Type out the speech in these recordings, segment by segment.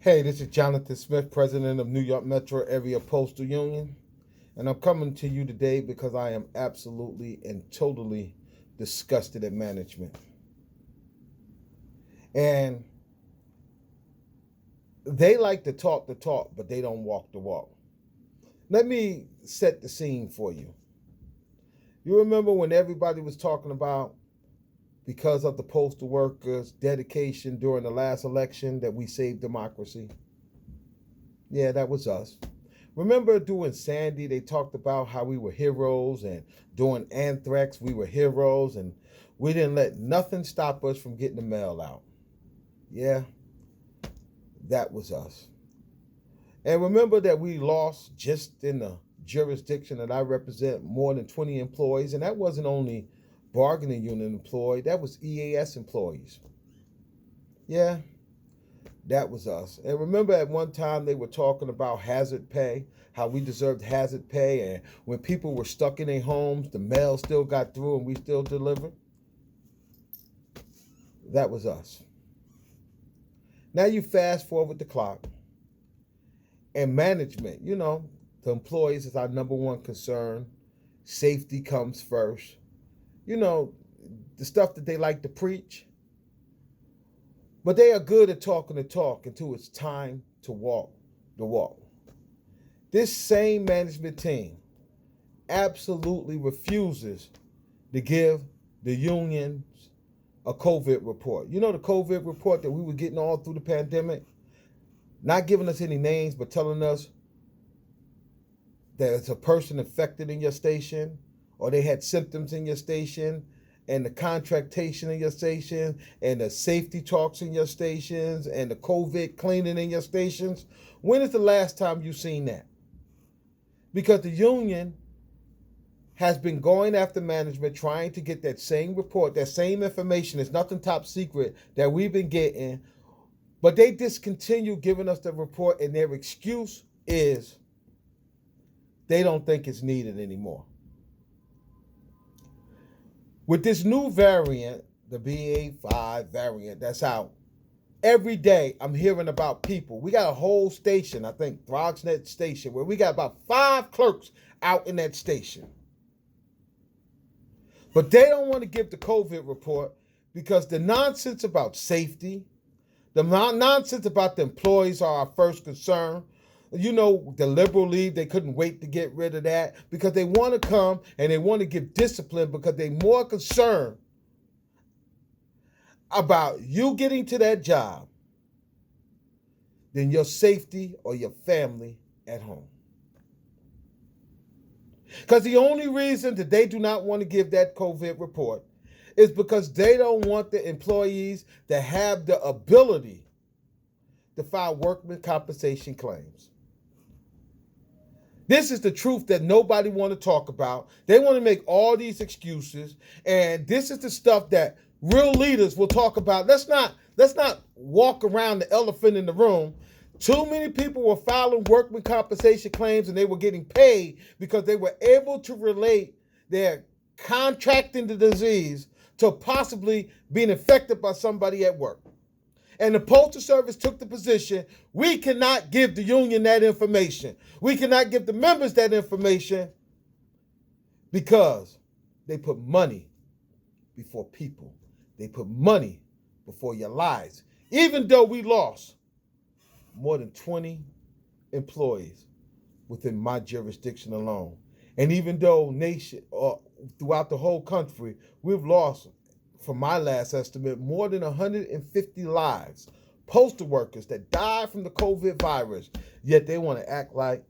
Hey, this is Jonathan Smith, president of New York Metro Area Postal Union, and I'm coming to you today because I am absolutely and totally disgusted at management. And they like to talk the talk, but they don't walk the walk. Let me set the scene for you. You remember when everybody was talking about, because of the postal workers' dedication during the last election, that we saved democracy? Yeah, that was us. Remember doing Sandy, they talked about how we were heroes, and doing Anthrax, we were heroes, and we didn't let nothing stop us from getting the mail out. Yeah, that was us. And remember that we lost, just in the jurisdiction that I represent, more than 20 employees, and that wasn't only bargaining unit employee, that was EAS employees. Yeah, that was us. And remember at one time they were talking about hazard pay, how we deserved hazard pay, and when people were stuck in their homes, the mail still got through and we still delivered? That was us. Now you fast forward the clock, and management, the employees is our number one concern. Safety comes first. You know, the stuff that they like to preach. But they are good at talking the talk until it's time to walk the walk. This same management team absolutely refuses to give the unions a COVID report. You know, the COVID report that we were getting all through the pandemic? Not giving us any names, but telling us that it's a person infected in your station, or they had symptoms in your station, and the contractation in your station, and the safety talks in your stations, and the COVID cleaning in your stations. When is the last time you've seen that? Because the union has been going after management, trying to get that same report, that same information. It's nothing top secret that we've been getting, but they discontinue giving us the report, and their excuse is they don't think it's needed anymore. With this new variant, the BA.5 variant that's out, every day I'm hearing about people. We got a whole station, I think Throgsnet Station, where we got about 5 clerks out in that station. But they don't want to give the COVID report because the nonsense about safety, the nonsense about the employees are our first concern. You know, the liberal leave, they couldn't wait to get rid of that because they want to come and they want to give discipline because they're more concerned about you getting to that job than your safety or your family at home. Because the only reason that they do not want to give that COVID report is because they don't want the employees to have the ability to file workman compensation claims. This is the truth that nobody want to talk about. They want to make all these excuses, and this is the stuff that real leaders will talk about. Let's not walk around the elephant in the room. Too many people were filing workman compensation claims, and they were getting paid because they were able to relate their contracting the disease to possibly being infected by somebody at work. And the Postal Service took the position, we cannot give the union that information. We cannot give the members that information because they put money before people. They put money before your lives. Even though we lost more than 20 employees within my jurisdiction alone. And even though throughout the whole country, we've lost, from my last estimate, more than 150 lives, postal workers that died from the COVID virus, yet they want to act like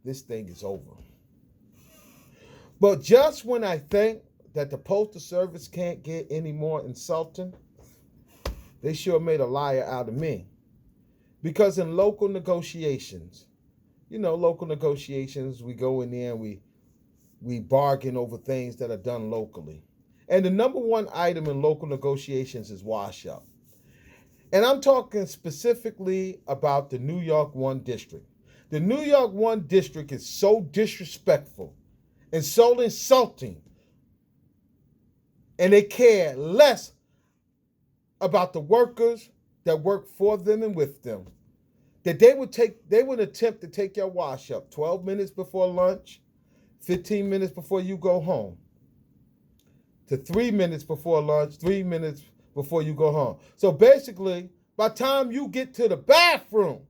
this thing is over. But just when I think that the Postal Service can't get any more insulting, they sure made a liar out of me. Because in local negotiations, we go in there and we bargain over things that are done locally. And the number one item in local negotiations is wash up. And I'm talking specifically about the New York 1 District. The New York 1 District is so disrespectful and so insulting, and they care less about the workers that work for them and with them that they would attempt to take your wash up 12 minutes before lunch, 15 minutes before you go home, to 3 minutes before lunch, 3 minutes before you go home. So basically, by the time you get to the bathroom,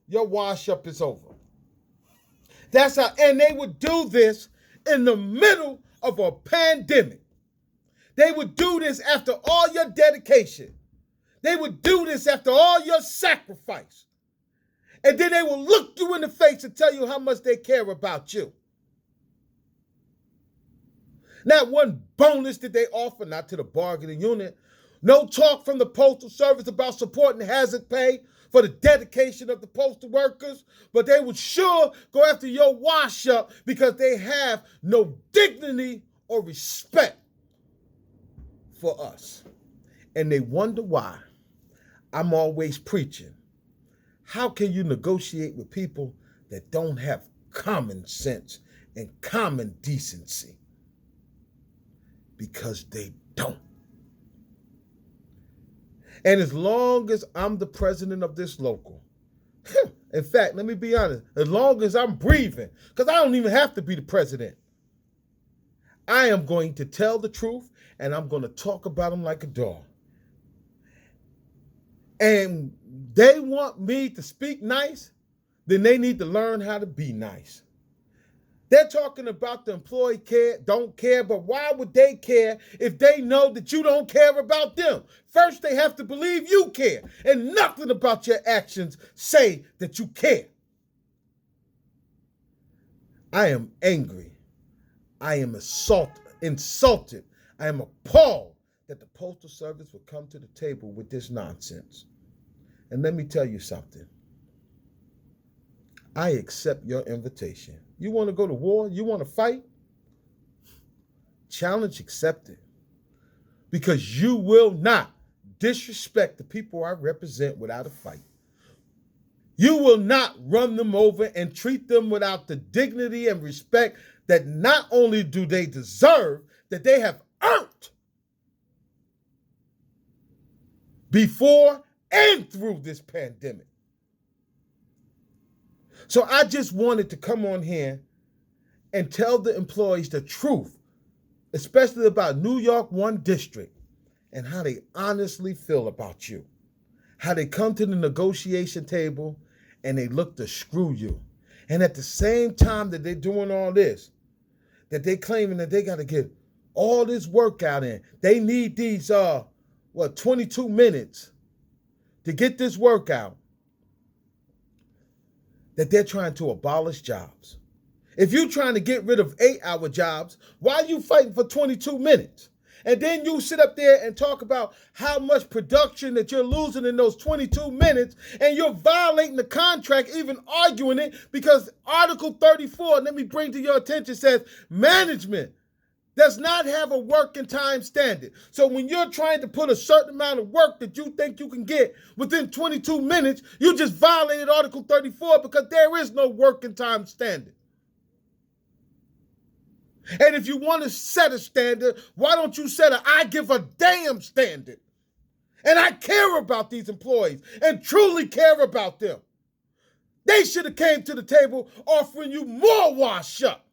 your wash up is over. That's how, and they would do this in the middle of a pandemic. They would do this after all your dedication. They would do this after all your sacrifice. And then they will look you in the face and tell you how much they care about you. Not one bonus did they offer, not to the bargaining unit. No talk from the Postal Service about supporting hazard pay for the dedication of the postal workers, but they would sure go after your wash up because they have no dignity or respect for us. And they wonder why I'm always preaching. How can you negotiate with people that don't have common sense and common decency? Because they don't. And as long as I'm the president of this local, in fact, let me be honest, as long as I'm breathing, because I don't even have to be the president, I am going to tell the truth and I'm going to talk about them like a dog. And they want me to speak nice, then they need to learn how to be nice. They're talking about the employee don't care, but why would they care if they know that you don't care about them? First, they have to believe you care, and nothing about your actions say that you care. I am angry. I am insulted. I am appalled that the Postal Service would come to the table with this nonsense. And let me tell you something. I accept your invitation. You want to go to war? You want to fight? Challenge accepted. Because you will not disrespect the people I represent without a fight. You will not run them over and treat them without the dignity and respect that not only do they deserve, that they have earned before and through this pandemic. So I just wanted to come on here and tell the employees the truth, especially about New York 1 District and how they honestly feel about you. How they come to the negotiation table and they look to screw you. And at the same time that they're doing all this, that they claiming that they got to get all this work out in. They need these, 22 minutes to get this work out. That they're trying to abolish jobs. If you're trying to get rid of 8-hour jobs, why are you fighting for 22 minutes? And then you sit up there and talk about how much production that you're losing in those 22 minutes, and you're violating the contract, even arguing it, because Article 34, let me bring to your attention, says management does not have a working time standard. So when you're trying to put a certain amount of work that you think you can get within 22 minutes, you just violated Article 34 because there is no working time standard. And if you want to set a standard, why don't you set a I give a damn standard? And I care about these employees and truly care about them. They should have came to the table offering you more wash up,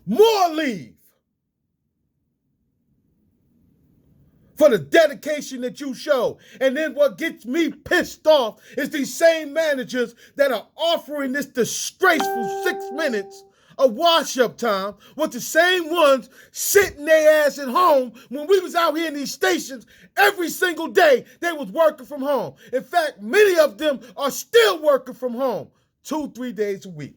more leave for the dedication that you show. And then what gets me pissed off is these same managers that are offering this disgraceful 6 minutes of wash-up time with the same ones sitting their ass at home when we was out here in these stations every single day. They was working from home. In fact, many of them are still working from home 2-3 days a week.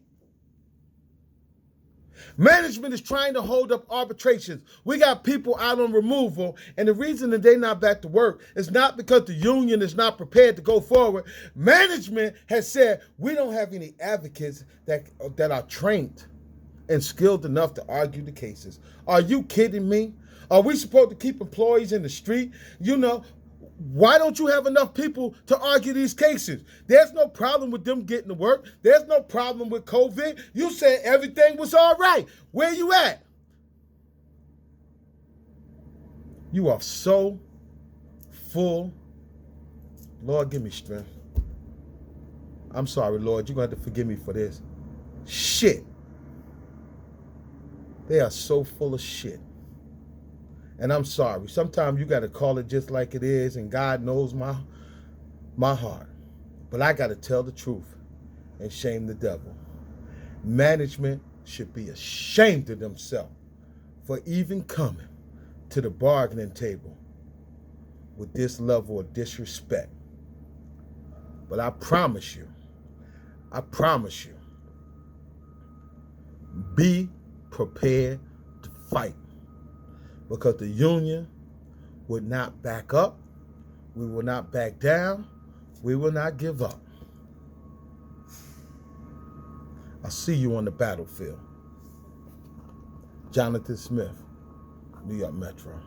Management is trying to hold up arbitrations. We got people out on removal, and the reason that they're not back to work is not because the union is not prepared to go forward. Management has said, we don't have any advocates that are trained and skilled enough to argue the cases. Are you kidding me? Are we supposed to keep employees in the street? Why don't you have enough people to argue these cases? There's no problem with them getting to work. There's no problem with COVID. You said everything was all right. Where you at? You are so full. Lord, give me strength. I'm sorry, Lord, you're going to have to forgive me for this. Shit. They are so full of shit. And I'm sorry. Sometimes you got to call it just like it is, and God knows my heart. But I got to tell the truth and shame the devil. Management should be ashamed of themselves for even coming to the bargaining table with this level of disrespect. But I promise you, be prepared to fight, because the union would not back up. We will not back down. We will not give up. I'll see you on the battlefield. Jonathan Smith, New York Metro.